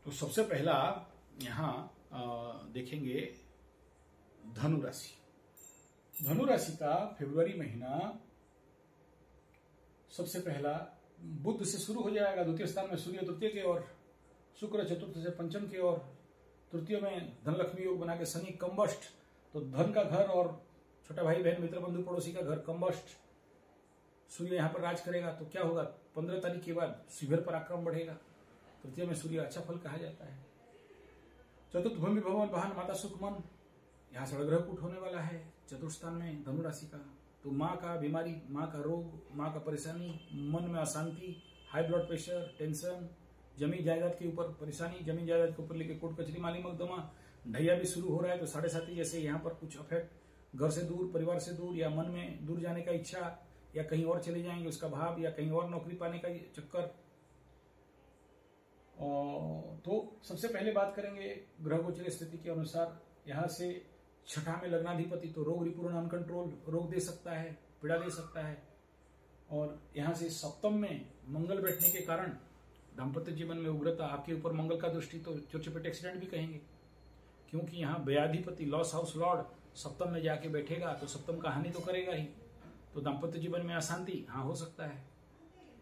तो सबसे पहला यहाँ देखेंगे धनु राशि। धनु राशि का फरवरी महीना सबसे पहला बुध से शुरू हो जाएगा। द्वितीय स्थान में सूर्य तृतीय के और शुक्र चतुर्थ से पंचम के और तृतीय में धनलक्ष्मी योग बना के शनि कंबस्ट। तो धन का घर और छोटा भाई बहन मित्र बंधु पड़ोसी का घर कंबस्ट, सूर्य यहाँ पर राज करेगा। तो क्या होगा, 15 तारीख के बाद शिविर पर आक्रमण बढ़ेगा। तृतीय में सूर्य अच्छा फल कहा जाता है। चतुर्थ भूमि भवन वाहन माता सुख मन, यहाँ सड़ग्रह कूट होने वाला है चतुर्थ स्थान में धनु राशि का। तो माँ का बीमारी, माँ का रोग, माँ का परेशानी, मन में अशांति, हाई ब्लड प्रेशर, टेंशन, जमीन जायदाद के ऊपर परेशानी, जमीन जायदाद के ऊपर लेके कोर्ट कचहरी माली मुकदमा, ढैया भी शुरू हो रहा है। तो 7.5 जैसे यहाँ पर कुछ अफेक्ट, घर से दूर, परिवार से दूर, या मन में दूर जाने का इच्छा, या कहीं और चले जाएंगे उसका भाव, या कहीं और नौकरी पाने का चक्कर। तो सबसे पहले बात करेंगे ग्रह गोचर स्थिति के अनुसार। यहाँ से छठा में लग्नाधिपति, तो रोग रिपूर्ण अनकंट्रोल रोग दे सकता है, पीड़ा दे सकता है। और यहाँ से सप्तम में मंगल बैठने के कारण दाम्पत्य जीवन में उग्रता, आपके ऊपर मंगल का दृष्टि, तो छोटे छोटे एक्सीडेंट भी कहेंगे, क्योंकि यहाँ व्ययाधिपति लॉस हाउस लॉर्ड सप्तम में जाके बैठेगा। तो सप्तम का हानि तो करेगा ही। तो दाम्पत्य जीवन में अशांति, हाँ हो सकता है।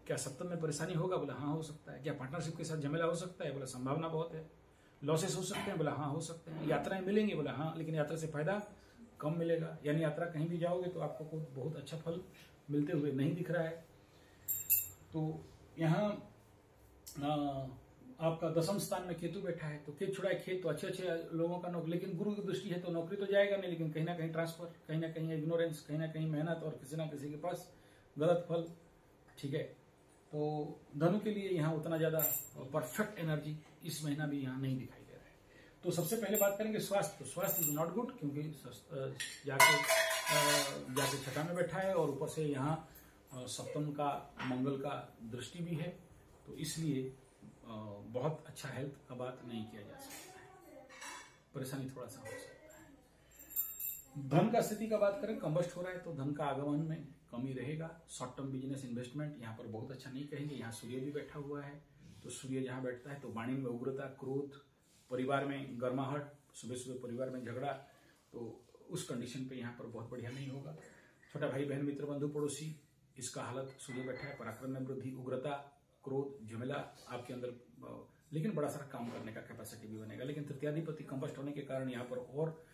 क्या सप्तम में परेशानी होगा, बोला हाँ हो सकता है। क्या पार्टनरशिप के साथ झमेला हो सकता है, बोला संभावना बहुत है। लॉसेस हो सकते हैं, बोला हाँ हो सकते हैं। यात्राएं मिलेंगी, बोला हाँ, लेकिन यात्रा से फायदा कम मिलेगा। यानी यात्रा कहीं भी जाओगे तो आपको बहुत अच्छा फल मिलते हुए नहीं दिख रहा है। तो यहाँ आपका दसम स्थान में केतु बैठा है। तो खेत छुड़ाए खेत, तो अच्छे अच्छे लोगों का नौकरी, लेकिन गुरु की दृष्टि है तो नौकरी तो जाएगा नहीं, लेकिन कहीं ना कहीं ट्रांसफर, कहीं ना कहीं इग्नोरेंस, कहीं ना कहीं मेहनत, और किसी ना किसी के पास गलत फल। ठीक है, तो धनु के लिए यहाँ उतना ज्यादा परफेक्ट एनर्जी इस महीना भी यहाँ नहीं दिखाई दे रहा है। तो सबसे पहले बात करेंगे स्वास्थ्य। तो स्वास्थ्य इज नॉट गुड, क्योंकि जाके छठा में बैठा है और ऊपर से यहाँ सप्तम का मंगल का दृष्टि भी है। तो इसलिए बहुत अच्छा हेल्थ का बात नहीं किया जा सकता है, परेशानी थोड़ा सा हो सकता है। धन का स्थिति का बात करें, कंबस्ट हो रहा है, तो धन का आगमन में कमी रहेगा। शॉर्ट टर्म बिजनेस इन्वेस्टमेंट यहाँ पर बहुत अच्छा नहीं कहेंगे। यहाँ सूर्य भी बैठा हुआ है, तो सूर्य जहाँ बैठता है तो वाणी में उग्रता, क्रोध, परिवार में गर्माहट, सुबह सुबह परिवार में झगड़ा, तो उस कंडीशन पे यहाँ पर बहुत बढ़िया नहीं होगा। छोटा भाई बहन मित्र बंधु पड़ोसी, इसका हालत सूर्य बैठा है। पराक्रम में वृद्धि, उग्रता, क्रोध, झमेला आपके अंदर, लेकिन बड़ा सारा काम करने का कैपेसिटी भी बनेगा। लेकिन तृतीयाधिपति कंबस्ट होने के कारण यहाँ पर, और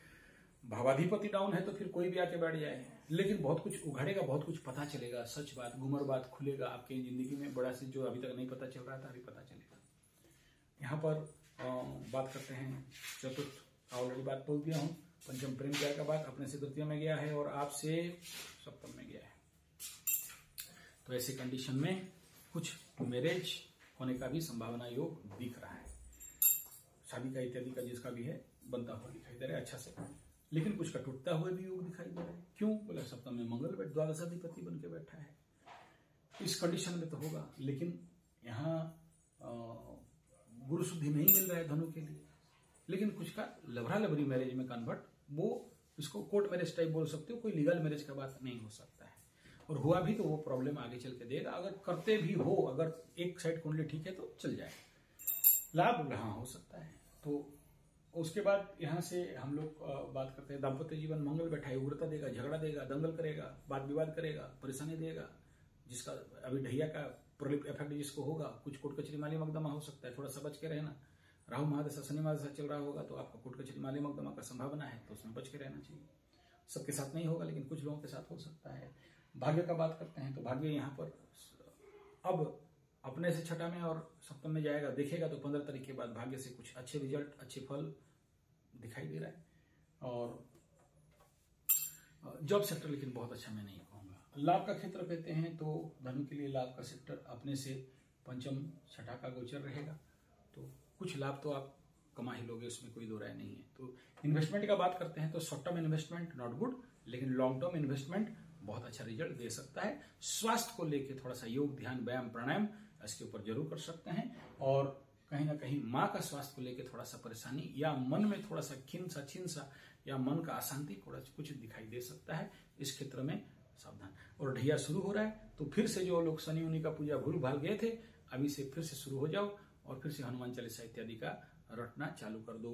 भावाधिपति डाउन है तो फिर कोई भी आके बैठ जाए, लेकिन बहुत कुछ उघाड़ेगा, बहुत कुछ पता चलेगा, सच बात, गुमर बात खुलेगा आपकी जिंदगी में। बड़ा से जो अभी तक नहीं पता चल रहा था, अभी पता चलेगा। यहाँ पर बात करते हैं चतुर्थ, ऑलरेडी बात बोल दिया हूँ। पंचम प्रेम प्यार का बात, अपने से तृतीय में गया है और आपसे सप्तम में गया है। तो ऐसे कंडीशन में कुछ मैरिज होने का भी संभावना योग दिख रहा है। शादी का इत्यादि का जिसका भी है बनता हुआ दिखाई दे रहा है अच्छा से, लेकिन कुछ का टूटता हुआ भी योग दिखाई दे रहा है। क्यों, बोले सप्तम में मंगल द्वादशाधिपति बन के बैठा है। इस कंडीशन में तो होगा, लेकिन यहाँ गुरु शुद्धि नहीं मिल रहा है धनु के लिए। लेकिन कुछ का लवरा लवरी मैरिज में कन्वर्ट, वो इसको कोर्ट मैरिज टाइप बोल सकते हो, कोई लीगल मैरिज का बात नहीं हो सकता है। और हुआ भी तो वो प्रॉब्लम आगे चल के देगा। अगर करते भी हो, अगर एक साइड कुंडली ठीक है तो चल जाए, लाभ हाँ हो सकता है। तो उसके बाद यहाँ से हम लोग बात करते हैं दाम्पत्य जीवन। मंगल बैठा है, उग्रता देगा, झगड़ा देगा, दंगल करेगा, वाद विवाद करेगा, परेशानी देगा। जिसका अभी ढैया का प्रोलिप इफेक्ट जिसको होगा, कुछ कोर्ट कचहरी माली मुकदमा हो सकता है, थोड़ा सा बच के रहना। राहु महादशा शनि महादशा चल रहा होगा तो आपका कोर्ट कचहरी माली मुकदमा का संभावना है, तो उसमें बच के रहना चाहिए। सबके साथ नहीं होगा, लेकिन कुछ लोगों के साथ हो सकता है। भाग्य का बात करते हैं, तो भाग्य यहाँ पर अब अपने से छठा में और सप्तम में जाएगा, देखेगा तो 15 तारीख के बाद भाग्य से कुछ अच्छे रिजल्ट, अच्छे फल दिखाई दे रहा है। और जॉब सेक्टर लेकिन बहुत अच्छा मैं नहीं कहूंगा। लाभ का क्षेत्र कहते हैं तो धनु के लिए लाभ का सेक्टर अपने से पंचम छठा का गोचर रहेगा, तो कुछ लाभ तो आप कमा ही लोगे, उसमें कोई दो राय नहीं है। तो इन्वेस्टमेंट का बात करते हैं तो short term investment not good, लेकिन लॉन्ग टर्म इन्वेस्टमेंट बहुत अच्छा रिजल्ट दे सकता है। स्वास्थ्य को लेकर थोड़ा सा योग, ध्यान, व्यायाम, प्राणायाम इसके ऊपर जरूर कर सकते हैं। और कहीं ना कहीं माँ का स्वास्थ्य को लेकर थोड़ा सा परेशानी, या मन में थोड़ा सा छिन-सा या मन का अशांति कुछ दिखाई दे सकता है। इस क्षेत्र में सावधान। और ढैया शुरू हो रहा है, तो फिर से जो लोग शनि उनी का पूजा भूल भाल गए थे, अभी से फिर से शुरू हो जाओ और फिर से हनुमान चालीसा इत्यादि का रटना चालू कर दो।